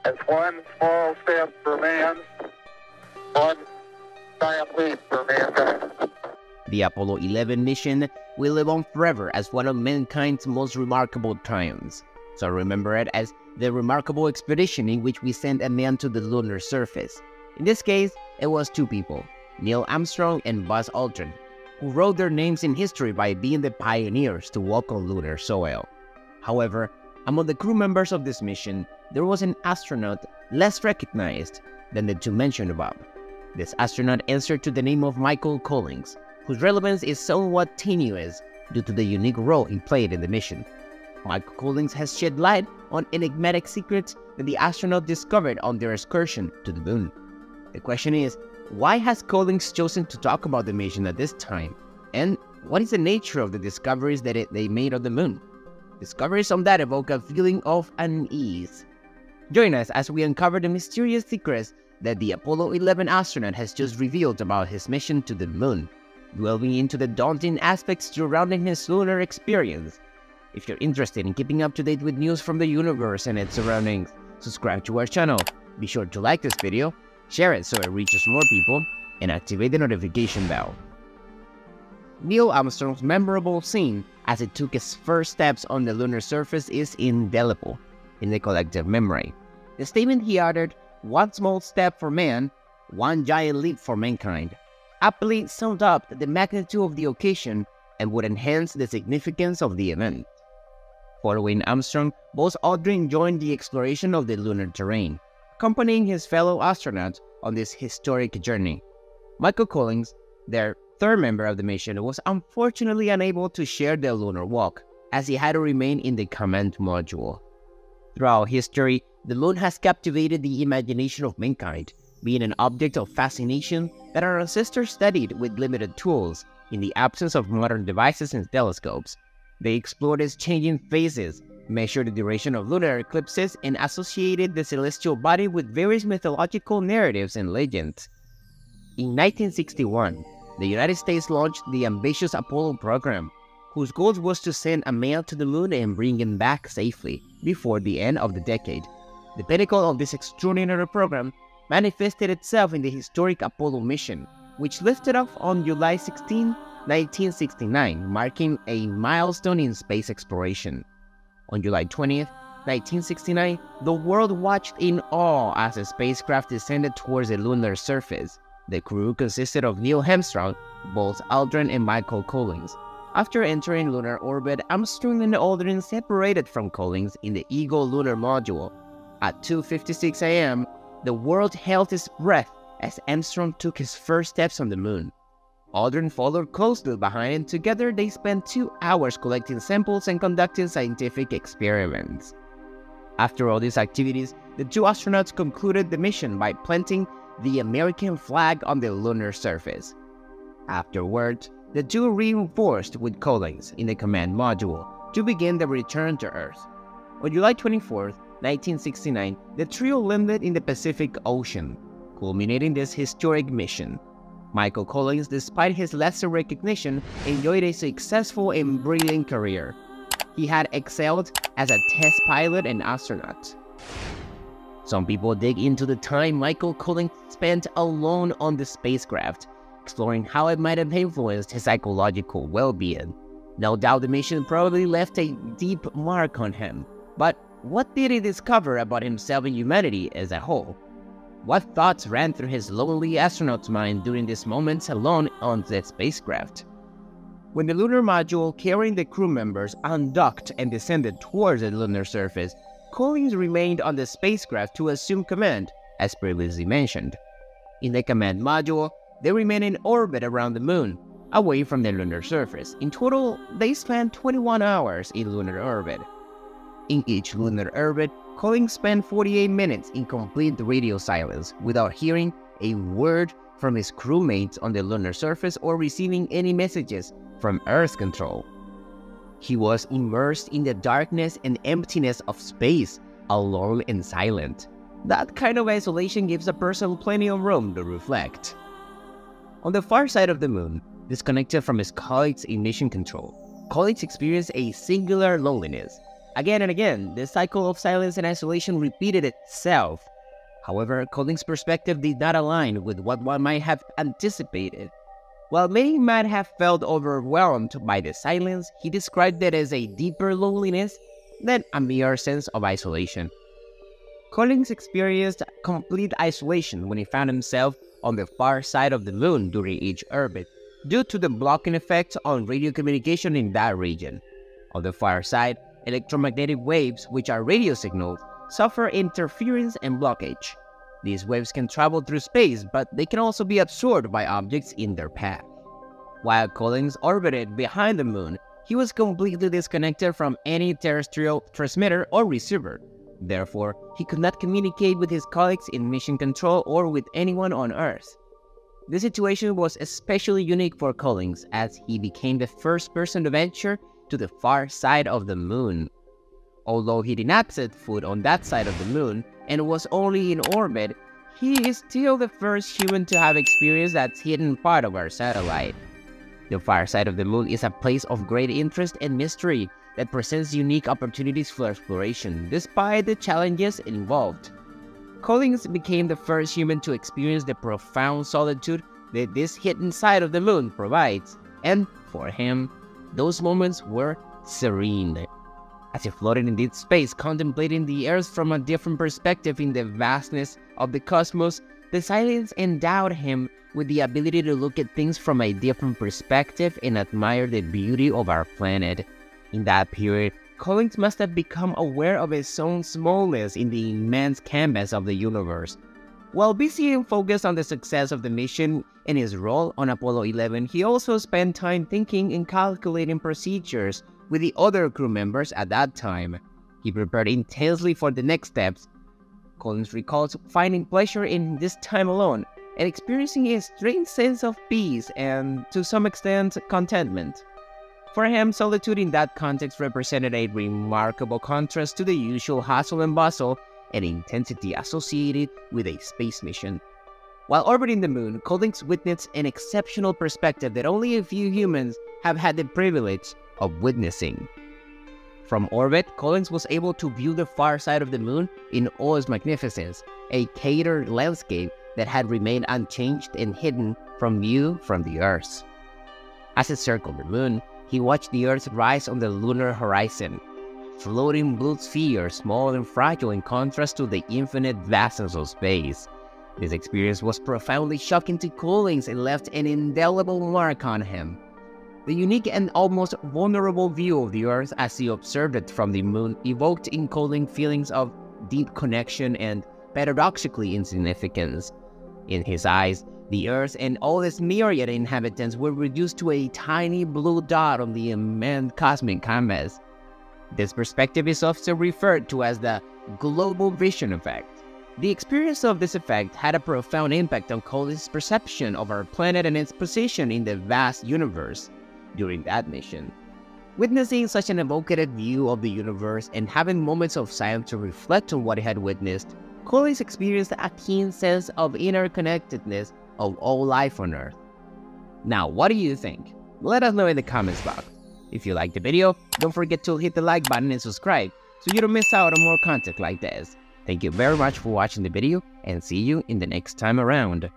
It's one small step for man, one giant leap for mankind. The Apollo 11 mission will live on forever as one of mankind's most remarkable triumphs. So remember it as the remarkable expedition in which we sent a man to the lunar surface. In this case, it was two people, Neil Armstrong and Buzz Aldrin, who wrote their names in history by being the pioneers to walk on lunar soil. However, among the crew members of this mission, there was an astronaut less recognized than the two mentioned above. This astronaut answered to the name of Michael Collins, whose relevance is somewhat tenuous due to the unique role he played in the mission. Michael Collins has shed light on enigmatic secrets that the astronaut discovered on their excursion to the moon. The question is, why has Collins chosen to talk about the mission at this time? And what is the nature of the discoveries that they made on the moon? Discoveries on that evoke a feeling of unease. Join us as we uncover the mysterious secrets that the Apollo 11 astronaut has just revealed about his mission to the moon, delving into the daunting aspects surrounding his lunar experience. If you're interested in keeping up to date with news from the universe and its surroundings, subscribe to our channel. Be sure to like this video, share it so it reaches more people, and activate the notification bell. Neil Armstrong's memorable scene as he took his first steps on the lunar surface is indelible in the collective memory. The statement he uttered, "One small step for man, one giant leap for mankind," aptly summed up the magnitude of the occasion and would enhance the significance of the event. Following Armstrong, Buzz Aldrin joined the exploration of the lunar terrain, accompanying his fellow astronauts on this historic journey. Michael Collins, their third member of the mission, was unfortunately unable to share the lunar walk, as he had to remain in the command module. Throughout history, the moon has captivated the imagination of mankind, being an object of fascination that our ancestors studied with limited tools in the absence of modern devices and telescopes. They explored its changing phases, measured the duration of lunar eclipses, and associated the celestial body with various mythological narratives and legends. In 1961, the United States launched the ambitious Apollo program, whose goal was to send a man to the moon and bring him back safely before the end of the decade. The pinnacle of this extraordinary program manifested itself in the historic Apollo mission, which lifted off on July 16, 1969, marking a milestone in space exploration. On July 20th, 1969, the world watched in awe as the spacecraft descended towards the lunar surface. The crew consisted of Neil Armstrong, Buzz Aldrin, and Michael Collins. After entering lunar orbit, Armstrong and Aldrin separated from Collins in the Eagle lunar module. At 2:56 a.m., the world held its breath as Armstrong took his first steps on the moon. Aldrin followed closely behind, and together they spent 2 hours collecting samples and conducting scientific experiments. After all these activities, the two astronauts concluded the mission by planting the American flag on the lunar surface. Afterward, the two reinforced with Collins in the command module to begin the return to Earth. On July 24, 1969, the trio landed in the Pacific Ocean, culminating this historic mission. Michael Collins, despite his lesser recognition, enjoyed a successful and brilliant career. He had excelled as a test pilot and astronaut. Some people dig into the time Michael Collins spent alone on the spacecraft, exploring how it might have influenced his psychological well-being. No doubt the mission probably left a deep mark on him, but what did he discover about himself and humanity as a whole? What thoughts ran through his lonely astronaut's mind during these moments alone on the spacecraft? When the lunar module carrying the crew members undocked and descended towards the lunar surface, Collins remained on the spacecraft to assume command, as previously mentioned. In the command module, they remained in orbit around the moon, away from the lunar surface. In total, they spent 21 hours in lunar orbit. In each lunar orbit, Collins spent 48 minutes in complete radio silence without hearing a word from his crewmates on the lunar surface or receiving any messages from Earth control. He was immersed in the darkness and emptiness of space, alone and silent. That kind of isolation gives a person plenty of room to reflect. On the far side of the moon, disconnected from his colleagues in mission control, Collins experienced a singular loneliness. Again and again, the cycle of silence and isolation repeated itself. However, Collins' perspective did not align with what one might have anticipated. While many might have felt overwhelmed by the silence, he described it as a deeper loneliness than a mere sense of isolation. Collins experienced complete isolation when he found himself on the far side of the moon during each orbit, due to the blocking effect on radio communication in that region. On the far side, electromagnetic waves, which are radio signals, suffer interference and blockage. These waves can travel through space, but they can also be absorbed by objects in their path. While Collins orbited behind the moon, he was completely disconnected from any terrestrial transmitter or receiver. Therefore, he could not communicate with his colleagues in mission control or with anyone on Earth. This situation was especially unique for Collins, as he became the first person to venture to the far side of the moon. Although he did not set foot on that side of the moon and was only in orbit, he is still the first human to have experienced that hidden part of our satellite. The far side of the moon is a place of great interest and mystery that presents unique opportunities for exploration, despite the challenges involved. Collins became the first human to experience the profound solitude that this hidden side of the moon provides, and for him, those moments were serene. As he floated in deep space, contemplating the Earth from a different perspective in the vastness of the cosmos, the silence endowed him with the ability to look at things from a different perspective and admire the beauty of our planet. In that period, Collins must have become aware of his own smallness in the immense canvas of the universe. While busy and focused on the success of the mission and his role on Apollo 11, he also spent time thinking and calculating procedures with the other crew members at that time. He prepared intensely for the next steps. Collins recalls finding pleasure in this time alone and experiencing a strange sense of peace and, to some extent, contentment. For him, solitude in that context represented a remarkable contrast to the usual hustle and bustle and intensity associated with a space mission. While orbiting the moon, Collins witnessed an exceptional perspective that only a few humans have had the privilege of witnessing. From orbit, Collins was able to view the far side of the moon in all its magnificence, a catered landscape that had remained unchanged and hidden from view from the Earth. As it circled the moon, he watched the Earth rise on the lunar horizon, floating blue sphere, small and fragile in contrast to the infinite vastness of space. This experience was profoundly shocking to Collins and left an indelible mark on him. The unique and almost vulnerable view of the Earth as he observed it from the moon evoked in Collins feelings of deep connection and, paradoxically, insignificance. In his eyes, the Earth and all its myriad inhabitants were reduced to a tiny blue dot on the immense cosmic canvas. This perspective is often referred to as the global vision effect. The experience of this effect had a profound impact on Collins' perception of our planet and its position in the vast universe during that mission. Witnessing such an evocative view of the universe and having moments of silence to reflect on what he had witnessed, Collins experienced a keen sense of interconnectedness of all life on Earth. Now, what do you think? Let us know in the comments box. If you liked the video, don't forget to hit the like button and subscribe so you don't miss out on more content like this. Thank you very much for watching the video and see you in the next time around.